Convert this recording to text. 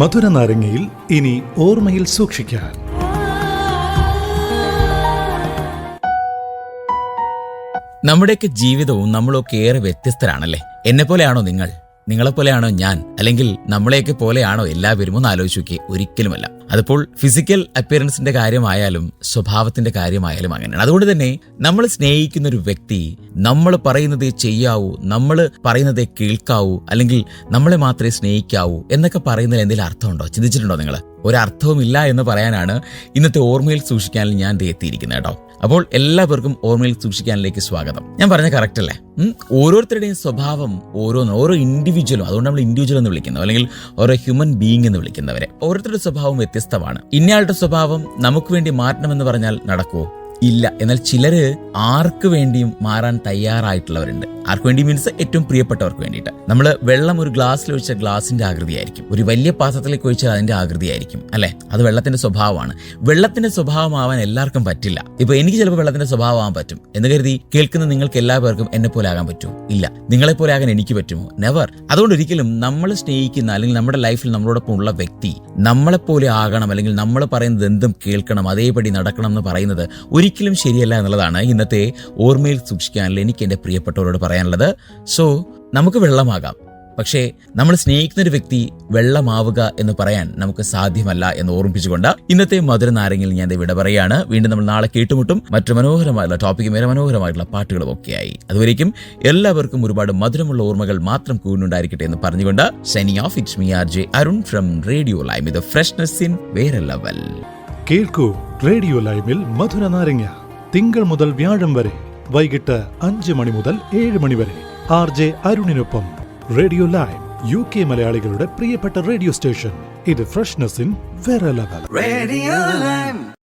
മധുര നാരങ്ങയിൽ ഇനി ഓർമ്മയിൽ സൂക്ഷിക്കാൻ. നമ്മുടെയൊക്കെ ജീവിതവും നമ്മളൊക്കെ ഏറെ വ്യത്യസ്തരാണല്ലേ. എന്നെപ്പോലെയാണോ നിങ്ങൾ? നിങ്ങളെപ്പോലെയാണോ ഞാൻ? അല്ലെങ്കിൽ നമ്മളെയൊക്കെ പോലെയാണോ എല്ലാവരും? ഒന്ന് ആലോചിച്ച് നോക്കിയേ. ഒരിക്കലുമല്ല. അതിപ്പോൾ ഫിസിക്കൽ അപ്പിയറൻസിന്റെ കാര്യമായാലും സ്വഭാവത്തിന്റെ കാര്യമായാലും അങ്ങനെയാണ്. അതുകൊണ്ട് തന്നെ നമ്മൾ സ്നേഹിക്കുന്ന ഒരു വ്യക്തി നമ്മൾ പറയുന്നതേ ചെയ്യാവൂ, നമ്മൾ പറയുന്നതേ കേൾക്കാവൂ, അല്ലെങ്കിൽ നമ്മളെ മാത്രമേ സ്നേഹിക്കാവൂ എന്നൊക്കെ പറയുന്നതിൽ എന്തെങ്കിലും അർത്ഥമുണ്ടോ? ചിന്തിച്ചിട്ടുണ്ടോ നിങ്ങൾ? ഒരർത്ഥവുമില്ല എന്ന് പറയാനാണ് ഇന്നത്തെ ഓർമ്മയിൽ സൂക്ഷിക്കാനിൽ ഞാൻ എത്തിയിരിക്കുന്നത് കേട്ടോ. അപ്പോൾ എല്ലാവർക്കും ഓർമ്മയിൽ സൂക്ഷിക്കാനിലേക്ക് സ്വാഗതം. ഞാൻ പറഞ്ഞ കറക്റ്റ് അല്ലേ? ഓരോരുത്തരുടെയും സ്വഭാവം ഓരോ ഇൻഡിവിജ്വലും, അതുകൊണ്ട് നമ്മൾ ഇൻഡിവിജ്വൽ എന്ന് വിളിക്കുന്നു, അല്ലെങ്കിൽ ഓരോ ഹ്യൂമൻ ബീയിങ് എന്ന് വിളിക്കുന്നവരെ. ഓരോരുത്തരുടെ സ്വഭാവം വ്യത്യസ്തമാണ്. ഇന്നയാളുടെ സ്വഭാവം നമുക്ക് വേണ്ടി മാറ്റണമെന്ന് പറഞ്ഞാൽ നടക്കുമോ? ഇല്ല. എന്നാൽ ചിലര് ആർക്ക് വേണ്ടിയും മാറാൻ തയ്യാറായിട്ടുള്ളവരുണ്ട്. ആർക്ക് വേണ്ടി മീൻസ് ഏറ്റവും പ്രിയപ്പെട്ടവർക്ക് വേണ്ടിയിട്ട്. നമ്മൾ വെള്ളം ഒരു ഗ്ലാസ്സിൽ ഒഴിച്ച ഗ്ലാസിന്റെ ആകൃതിയായിരിക്കും, ഒരു വലിയ പാത്രത്തിലേക്ക് ഒഴിച്ചാൽ അതിന്റെ ആകൃതിയായിരിക്കും അല്ലെ. അത് വെള്ളത്തിന്റെ സ്വഭാവമാണ്. വെള്ളത്തിന്റെ സ്വഭാവമാവാൻ എല്ലാവർക്കും പറ്റില്ല. ഇപ്പൊ എനിക്ക് ചിലപ്പോൾ വെള്ളത്തിന്റെ സ്വഭാവമാവാൻ പറ്റും എന്ന് കരുതി കേൾക്കുന്ന നിങ്ങൾക്ക് എല്ലാവർക്കും എന്നെ പോലെ ആകാൻ പറ്റുമോ? ഇല്ല. നിങ്ങളെ പോലെ ആകാൻ എനിക്ക് പറ്റുമോ? നെവർ. അതുകൊണ്ട് ഒരിക്കലും നമ്മൾ സ്നേഹിക്കുന്ന അല്ലെങ്കിൽ നമ്മുടെ ലൈഫിൽ നമ്മളോടൊപ്പം ഉള്ള വ്യക്തി നമ്മളെപ്പോലെ ആകണം, അല്ലെങ്കിൽ നമ്മൾ പറയുന്നത് എന്തും കേൾക്കണം, അതേപടി നടക്കണം എന്ന് പറയുന്നത് ഒരിക്കലും ശരിയല്ല എന്നുള്ളതാണ് ഇന്നത്തെ ഓർമ്മയിൽ സൂക്ഷിക്കാനുള്ള എനിക്ക് എൻ്റെ പ്രിയപ്പെട്ടവരോട് പറയാനുള്ളത്. സോ നമുക്ക് വെള്ളമാകാം, പക്ഷേ നമ്മൾ സ്നേഹിക്കുന്ന ഒരു വ്യക്തി വെള്ളമാവുക എന്ന് പറയാൻ നമുക്ക് സാധ്യമല്ല എന്ന് ഓർമ്മിപ്പിച്ചുകൊണ്ട് ഇന്നത്തെ മധുര നാരങ്ങയിൽ ഞാൻ വിട പറയാണ്. വീണ്ടും നമ്മൾ നാളെ കേട്ടുമുട്ടും. മറ്റു മനോഹരമായിട്ടുള്ള ടോപ്പിക്കും വേറെ മനോഹരമായിട്ടുള്ള പാട്ടുകളും ഒക്കെയായി. അതുവരേക്കും എല്ലാവർക്കും ഒരുപാട് മധുരമുള്ള ഓർമ്മകൾ മാത്രം കൂടുന്നുണ്ടായിരിക്കട്ടെ എന്ന് പറഞ്ഞുകൊണ്ട് signing off. It's me RJ Arun from radio live with freshness in വേറെ ലെവൽ. കേൾക്കൂ റേഡിയോ ലൈവിൽ മധുര നാരങ്ങ തിങ്കൾ മുതൽ വ്യാഴം വരെ വൈകിട്ട് 5 മണി മുതൽ 7 മണി വരെ RJ അരുണിനൊപ്പം. റേഡിയോ ലൈവ് UK മലയാളികളുടെ പ്രിയപ്പെട്ട റേഡിയോ സ്റ്റേഷൻ. ഇത് ഫ്രഷ്നെസ് ഇൻ വേറെ ലെവൽ.